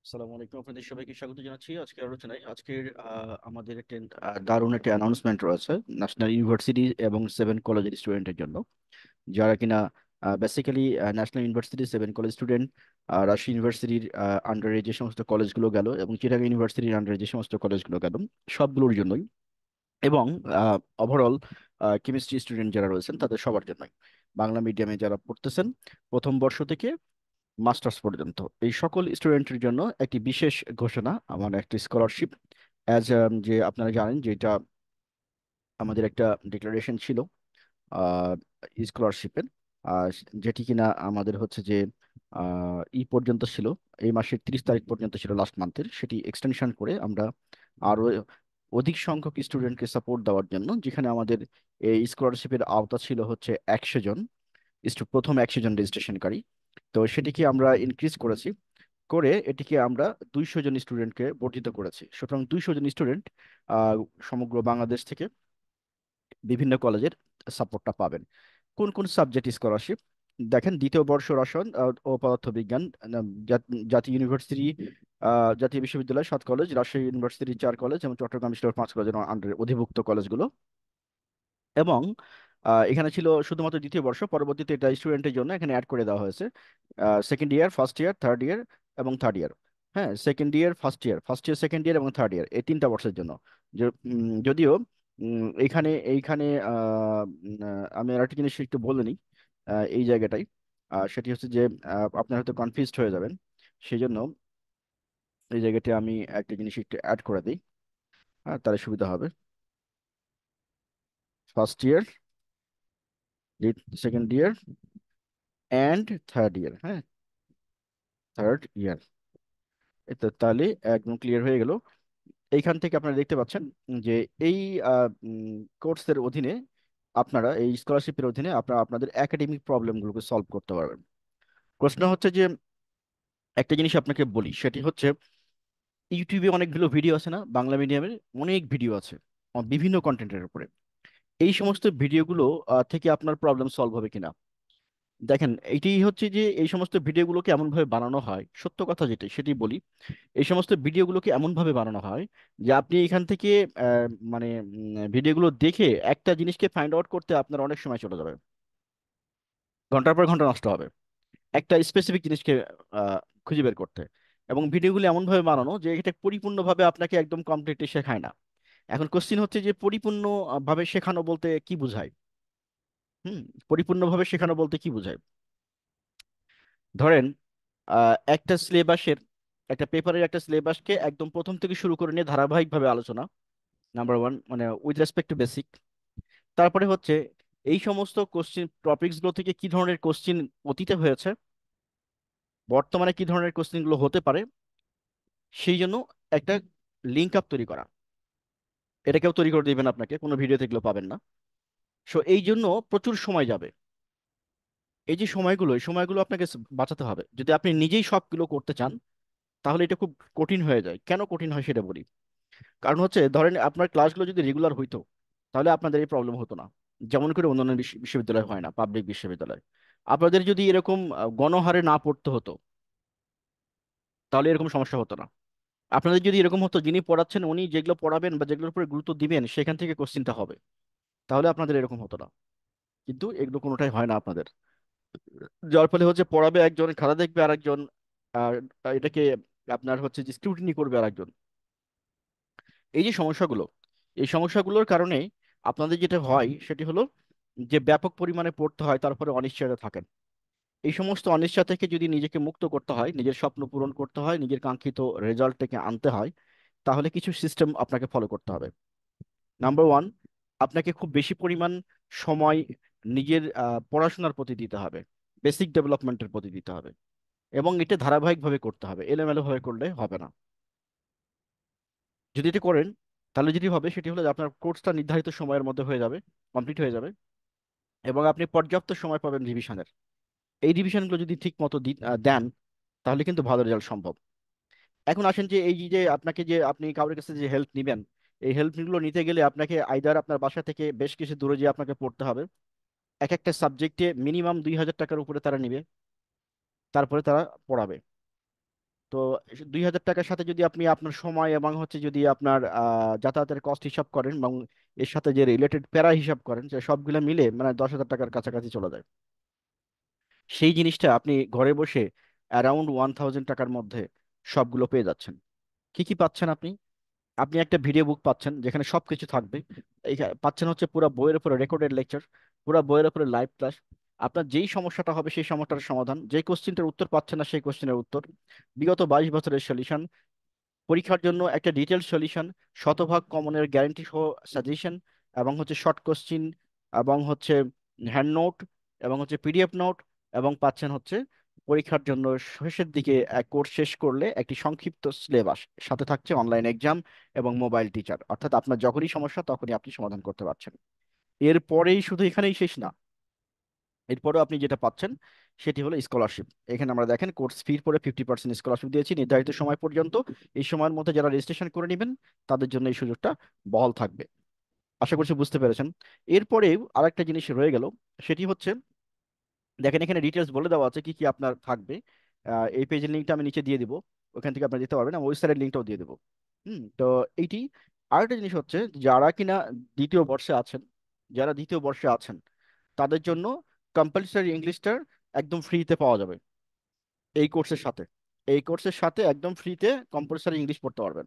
আসসালামু আলাইকুম, আপনাদের সবাইকে স্বাগত জানাচ্ছি আজকের আলোচনায়। আজকের আমাদের একটা দারুণ একটা অ্যানাউন্সমেন্ট রয়েছে ন্যাশনাল ইউনিভার্সিটি এবং 7 কলেজের স্টুডেন্টের জন্য, যারা কিনা basically national university 7 college student, Rajshahi ইউনিভার্সিটির আন্ডারে যে সমস্ত কলেজগুলো গেল এবং চিটাগাং ইউনিভার্সিটির আন্ডারে যে সমস্ত কলেজগুলো গেল, সবগুলোর জন্যই। এবং ওভারঅল কেমিস্ট্রি স্টুডেন্ট যারা রয়েছেন তাদের সবার জন্যই, বাংলা মিডিয়ামে যারা পড়তেছেন প্রথম বর্ষ থেকে মাস্টার্স পর্যন্ত, এই সকল স্টুডেন্টের জন্য একটি বিশেষ ঘোষণা, আমার একটি স্কলারশিপ অ্যাজ, যে আপনারা জানেন যে এটা আমাদের একটা ডিক্লারেশন ছিল স্কলারশিপের, যেটি কিনা আমাদের হচ্ছে যে পর্যন্ত ছিল, এই মাসের 30 তারিখ পর্যন্ত ছিল লাস্ট মান্থের, সেটি এক্সটেনশন করে আমরা আরো অধিক সংখ্যক স্টুডেন্টকে সাপোর্ট দেওয়ার জন্য, যেখানে আমাদের এই স্কলারশিপের আওতা ছিল হচ্ছে 100 জন, প্রথম 100 জন রেজিস্ট্রেশনকারী, তো সেটিকে আমরা ইনক্রিজ করেছি, করে এটিকে আমরা 200 জন স্টুডেন্টকে বর্ধিত করেছি। সুতরাং 200 জন স্টুডেন্ট সমগ্র বাংলাদেশ থেকে বিভিন্ন কলেজের সাপোর্টটা পাবেন। কোন কোন সাবজেক্ট স্কলারশিপ? দেখেন, দ্বিতীয় বর্ষ রসায়ন ও পদার্থবিজ্ঞান, জাতীয় ইউনিভার্সিটি, জাতীয় বিশ্ববিদ্যালয় 7 কলেজ, রাজশাহী ইউনিভার্সিটি 4 কলেজ এবং চট্টগ্রাম বিশ্ববিদ্যালয় 5 কলেজের আন্ডারে অধিভুক্ত কলেজগুলো। এবং এখানে ছিল শুধুমাত্র দ্বিতীয় বর্ষ, পরবর্তীতে এটা স্টুডেন্টের জন্য এখানে অ্যাড করে দেওয়া হয়েছে second year, first year, third year এবং থার্ড ইয়ার। হ্যাঁ, second year, first year, first year, second year এবং থার্ড ইয়ার, এই 3টা বর্ষের জন্য। যদিও এইখানে এইখানে আমি আর একটা জিনিস একটু বলে নিই এই জায়গাটাই, সেটি হচ্ছে যে আপনারা হয়তো কনফিউজড হয়ে যাবেন, সেই জন্য এই জায়গাতে আমি একটা জিনিস একটু অ্যাড করে দিই, হ্যাঁ, তাহলে সুবিধা হবে। First year, second year and third year. হ্যাঁ, থার্ড ইয়ার, তো তাহলে একদম ক্লিয়ার হয়ে গেল। এইখান থেকে আপনারা দেখতে পাচ্ছেন যে এই কোর্সের অধীনে আপনারা, এই স্কলারশিপের অধীনে আপনারা আপনাদের একাডেমিক প্রবলেমগুলোকে সলভ করতে পারবেন। প্রশ্ন হচ্ছে যে, একটা জিনিস আপনাকে বলি, সেটি হচ্ছে ইউটিউবে অনেকগুলো ভিডিও আছে না, বাংলা মিডিয়ামের অনেক ভিডিও আছে বিভিন্ন কন্টেন্টের উপরে। এই সমস্ত ভিডিওগুলো থেকে আপনার প্রবলেম সলভ হবে কিনা? দেখেন, এইটাই হচ্ছে যে এই সমস্ত ভিডিওগুলোকে এমনভাবে বানানো হয়, সত্য কথা যেটা সেটি বলি, এই সমস্ত ভিডিওগুলোকে এমনভাবে বানানো হয় যে আপনি এখান থেকে মানে ভিডিওগুলো দেখে একটা জিনিসকে ফাইন্ড আউট করতে আপনার অনেক সময় চলে যাবে, ঘন্টার পর ঘন্টা নষ্ট হবে একটা স্পেসিফিক জিনিসকে আহ, খুঁজে বের করতে। এবং ভিডিওগুলো এমনভাবে বানানো যে এটা পরিপূর্ণভাবে আপনাকে একদম কমপ্লিটলি শেখায় না। এখন কোশ্চিন হচ্ছে যে পরিপূর্ণ ভাবে শেখানো বলতে কি বোঝায়? হুম, পরিপূর্ণভাবে শেখানো বলতে কি বোঝায়? ধরেন একটা সিলেবাসের, একটা পেপারের একটা সিলেবাসকে একদম প্রথম থেকে শুরু করে নিয়ে ধারাবাহিকভাবে আলোচনা, নাম্বার ওয়ান, মানে উইথ রেসপেক্ট টু বেসিক। তারপরে হচ্ছে এই সমস্ত কোশ্চিন টপিকস গুলো থেকে কি ধরনের কোশ্চিন অতীতে হয়েছে, বর্তমানে কি ধরনের কোশ্চিন গুলো হতে পারে, সেই জন্য একটা লিঙ্ক আপ তৈরি করা। এটা কেউ তৈরি করে দিবেন আপনাকে, কোনো ভিডিও থেকে পাবেন না। সো এই জন্য প্রচুর সময় যাবে। এই যে সময়গুলো, এই সময়গুলো আপনাকে বাঁচাতে হবে। যদি আপনি নিজেই সবগুলো করতে চান তাহলে এটা খুব কঠিন হয়ে যায়। কেন কঠিন হয় সেটা বলি। কারণ হচ্ছে, ধরেন আপনার ক্লাসগুলো যদি রেগুলার হইতো তাহলে আপনাদের এই প্রবলেম হতো না, যেমন করে অন্যান্য বিশ্ববিদ্যালয় হয় না, পাবলিক বিশ্ববিদ্যালয়। আপনাদের যদি এরকম গণহারে না পড়তে হতো তাহলে এরকম সমস্যা হতো না। আপনাদের যদি এরকম হতো, যিনি পড়াচ্ছেন উনি যেগুলো পড়াবেন বা যেগুলোর উপরে গুরুত্ব দিবেন সেখান থেকে কোশ্চিনটা হবে, তাহলে আপনাদের এরকম হতো না। কিন্তু এগুলো কোনোটাই হয় না আপনাদের, যার ফলে হচ্ছে পড়াবে একজন, খাতা দেখবে আরেকজন, আর এটাকে আপনার হচ্ছে যে স্ক্রুটিনি করবে আরেকজন। এই যে সমস্যাগুলো, এই সমস্যাগুলোর কারণে আপনাদের যেটা হয় সেটি হলো যে ব্যাপক পরিমাণে পড়তে হয়, তারপরে অনিশ্চয়তা থাকেন। এই সমস্ত অনিশ্চয়তা থেকে যদি নিজেকে মুক্ত করতে হয়, নিজের স্বপ্ন পূরণ করতে হয়, নিজের কাঙ্ক্ষিত রেজাল্টটাকে আনতে হয়, তাহলে কিছু সিস্টেম আপনাকে ফলো করতে হবে। নাম্বার ওয়ান, আপনাকে খুব বেশি পরিমাণ সময় নিজের পড়াশোনার প্রতি দিতে হবে, বেসিক ডেভেলপমেন্টের প্রতি দিতে হবে, এবং এটা ধারাবাহিকভাবে করতে হবে, এলোমেলো ভাবে করলে হবে না। যদি এটি করেন তাহলে যেটি হবে সেটি হলো যে আপনার কোর্সটা নির্ধারিত সময়ের মধ্যে হয়ে যাবে, কমপ্লিট হয়ে যাবে, এবং আপনি পর্যাপ্ত সময় পাবেন রিভিশনের। এই রিভিশনগুলো যদি ঠিক মতো দেন তাহলে কিন্তু ভালো রেজাল্ট সম্ভব। এখন আসেন যে এই যে আপনাকে, যে আপনি কারোর কাছে যে হেল্প নেবেন, এই হেল্পগুলো নিতে গেলে আপনাকে আইদার আপনার বাসা থেকে বেশ কিছু দূরে যেয়ে আপনাকে পড়তে হবে। এক একটা সাবজেক্টে মিনিমাম 2,000 টাকার উপরে তারা নিবে, তারপরে তারা পড়াবে। তো 2,000 টাকার সাথে যদি আপনি আপনার সময় এবং হচ্ছে যদি আপনার যাতায়াতের কস্ট হিসাব করেন এবং এর সাথে যে রিলেটেড প্যারা হিসাব করেন, যে সবগুলো মিলে মানে 10,000 টাকার কাছাকাছি চলে যায়। সেই জিনিসটা আপনি ঘরে বসে অ্যারাউন্ড 1,000 টাকার মধ্যে সবগুলো পেয়ে যাচ্ছেন। কি কি পাচ্ছেন আপনি? আপনি একটা ভিডিও বুক পাচ্ছেন যেখানে সবকিছু থাকবে। পাচ্ছেন হচ্ছে পুরো বইয়ের উপরে রেকর্ডেড লেকচার, পুরো বইয়ের উপরে লাইভ ক্লাস। আপনার যেই সমস্যাটা হবে সেই সমস্যাটার সমাধান, যেই কোশ্চেনটার উত্তর পাচ্ছেন না সেই কোশ্চেনের উত্তর, বিগত 22 বছরের সলিউশন, পরীক্ষার জন্য একটা ডিটেল সলিউশন, শতভাগ কমনের গ্যারান্টি সহ সাজেশন, এবং হচ্ছে শর্ট কোশ্চিন, এবং হচ্ছে হ্যান্ড নোট, এবং হচ্ছে পিডিএফ নোট, এবং পাচ্ছেন হচ্ছে পরীক্ষার জন্য শেষের দিকে এক কোর্স শেষ করলে একটি সংক্ষিপ্ত সিলেবাস, সাথে থাকছে অনলাইন এক্সাম এবং মোবাইল টিচার, অর্থাৎ আপনার যখনই সমস্যা তখনই আপনি সমাধান করতে পারছেন। এরপরেই শুধু এখানেই শেষ না, এরপরেও আপনি যেটা পাচ্ছেন সেটি হলো স্কলারশিপ। এখানে আমরা দেখেন কোর্স ফির পরে 50% স্কলারশিপ দিয়েছি নির্ধারিত সময় পর্যন্ত। এই সময়ের মধ্যে যারা রেজিস্ট্রেশন করে নেবেন তাদের জন্য এই সুযোগটা বহাল থাকবে। আশা করছি বুঝতে পেরেছেন। এরপরে আরেকটা জিনিস রয়ে গেল, সেটি হচ্ছে দেখেন এখানে ডিটেলস বলে দেওয়া আছে কি কি আপনার থাকবে। এই পেজের লিঙ্কটা আমি নিচে দিয়ে দিব, ওখান থেকে আপনারা দিতে পারবেন, আমি ওয়েবসাইটের লিঙ্কটাও দিয়ে দেবো। তো এইটি আরেকটা জিনিস হচ্ছে, যারা কিনা দ্বিতীয় বর্ষে আছেন, যারা দ্বিতীয় বর্ষে আছেন তাদের জন্য কম্পালসারি ইংলিশটা একদম ফ্রিতে পাওয়া যাবে এই কোর্সের সাথে। এই কোর্সের সাথে একদম ফ্রিতে কম্পালসারি ইংলিশ পড়তে পারবেন।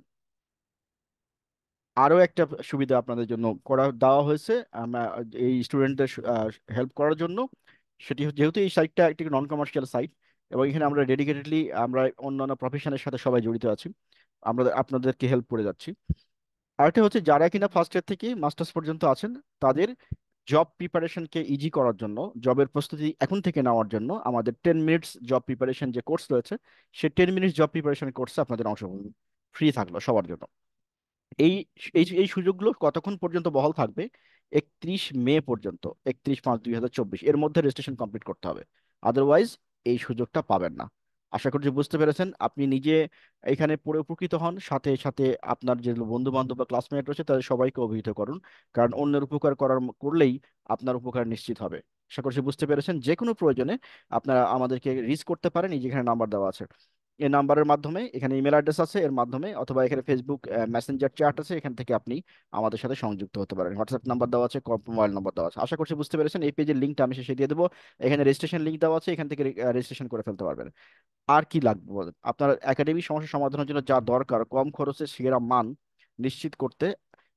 আরও একটা সুবিধা আপনাদের জন্য করা দেওয়া হয়েছে আমরা এই স্টুডেন্টদের হেল্প করার জন্য। সেটি যেহেতু এই সাইটটা একটি নন কমার্শিয়াল সাইট এবং এখানে আমরা ডেডিকেটেডলি আমরা অন্যান্য প্রফেশনের সাথে সবাই জড়িত আছি, আমরা আপনাদেরকে হেল্প করে যাচ্ছি। আরেকটা হচ্ছে যারা কিনা ফার্স্ট ইয়ার থেকে মাস্টার্স পর্যন্ত আছেন তাদের জব প্রিপারেশনকে ইজি করার জন্য, জবের প্রস্তুতি এখন থেকে নেওয়ার জন্য আমাদের 10 মিনিটস জব প্রিপারেশন যে কোর্স রয়েছে, সেই 10 মিনিটস জব প্রিপারেশন কোর্সে আপনাদের অংশগ্রহণ ফ্রি থাকলো সবার জন্য। এই এই এই সুযোগগুলো কতক্ষণ পর্যন্ত বহাল থাকবে? 31 মে পর্যন্ত, 31 5 2024 এর মধ্যে রেজিস্ট্রেশন কমপ্লিট করতে হবে, আদারওয়াইজ এই সুযোগটা পাবেন না। আশা করছি বুঝতে পেরেছেন। আপনি নিজে এখানে পড়ে উপকৃত হন, সাথে সাথে আপনার যে বন্ধু বান্ধব বা ক্লাসমেট রয়েছে তাদের সবাইকে অভিহিত করুন, কারণ অন্যের উপকার করলেই আপনার উপকার নিশ্চিত হবে। আশা করছি বুঝতে পেরেছেন। যে কোনো প্রয়োজনে আপনারা আমাদেরকে রিচ করতে পারেন, এই যেখানে নাম্বার দেওয়া আছে এই নাম্বারের মাধ্যমে, এখানে ইমেল অ্যাড্রেস আছে এর মাধ্যমে, অথবা এখানে ফেসবুক মেসেঞ্জার চ্যাট আছে, এখান থেকে আপনি আমাদের সাথে সংযুক্ত হতে পারেন। হোয়াটসঅ্যাপ নাম্বার দেওয়া আছে, মোবাইল নাম্বার দেওয়া আছে। আশা করছি বুঝতে পেরেছেন। এই পেজের লিঙ্কটা আমি শেষে দিয়ে দেবো, এখানে রেজিস্ট্রেশন লিঙ্ক দেওয়া আছে, এখান থেকে রেজিস্ট্রেশন করে ফেলতে পারবেন। আর কি লাগবে বলেন? আপনার একাডেমিক সমস্যা সমাধানের জন্য যা দরকার, কম খরচে সেরা মান নিশ্চিত করতে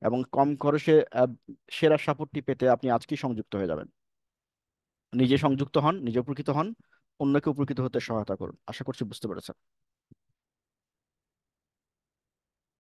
এবং কম খরচে সেরা সাপোর্টটি পেতে আপনি আজকেই সংযুক্ত হয়ে যাবেন। নিজে সংযুক্ত হন, নিজে উপকৃত হন, অন্যকে উপকৃত হতে সহায়তা করুন। আশা করছি বুঝতে পেরেছেন।